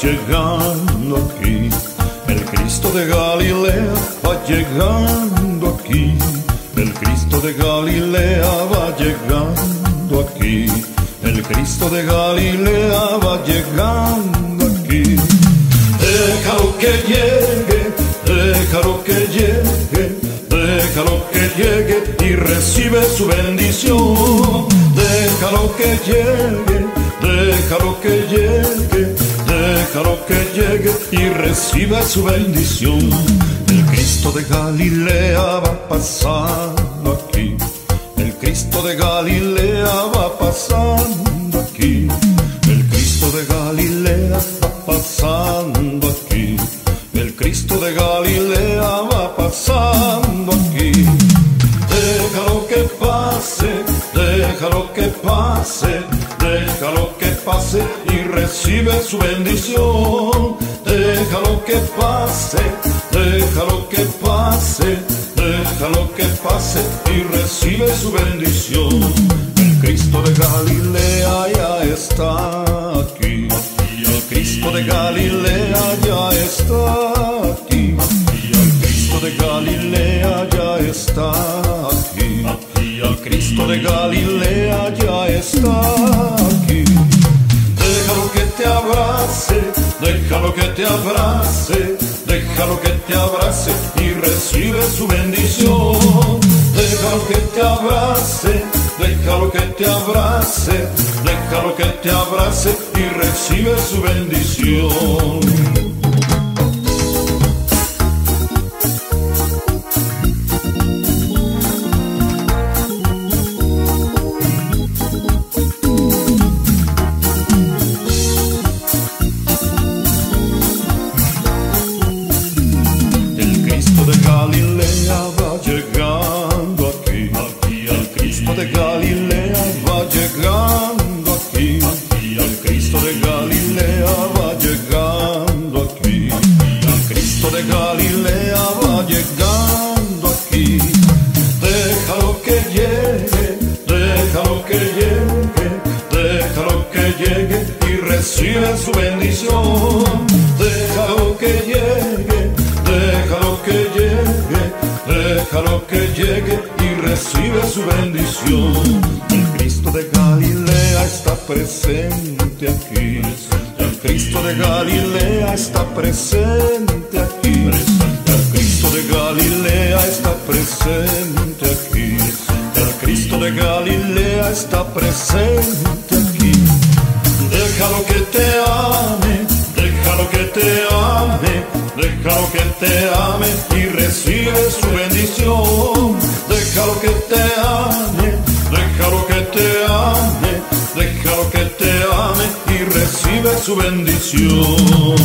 llegando aquí. El Cristo de Galilea va llegando aquí. El Cristo de Galilea va llegando aquí. El Cristo de Galilea va llegando aquí. Déjalo que llegue, déjalo que llegue, déjalo que llegue y recibe su bendición. Déjalo que llegue, déjalo que llegue, déjalo que llegue y recibe su bendición. El Cristo de Galilea va pasando aquí. El Cristo de Galilea va pasando aquí. El Cristo de Galilea va pasando aquí. El Cristo de Galilea va pasando aquí. Déjalo que pase, déjalo que pase, déjalo que pase y recibe su bendición. Déjalo que pase, déjalo que pase, déjalo que pase y recibe su bendición. El Cristo de Galilea ya está aquí. El Cristo de Galilea ya está aquí. El Cristo de Galilea ya está aquí. El Cristo de Galilea ya está aquí. Déjalo que te abrace, déjalo que te abrace, déjalo que te abrace y recibe su bendición. Déjalo que te abrace, déjalo que te abrace, déjalo que te abrace y recibe su bendición. Galilea va llegando aquí. El Cristo de Galilea va llegando aquí. El Cristo de Galilea va llegando aquí. El Cristo de Galilea va llegando aquí. Déjalo que llegue, déjalo que llegue, déjalo que llegue y recibe su bendición. Déjalo que llegue, déjalo que llegue, déjalo que llegue y recibe su bendición. El Cristo de Galilea está presente aquí. El Cristo de Galilea está presente aquí. El Cristo de Galilea está presente aquí. El Cristo de Galilea está presente aquí. Déjalo que te ame, déjalo que te ame, déjalo que te ame y recibe su bendición. Déjalo que te ame, déjalo que te ame, déjalo que te ame y recibe su bendición.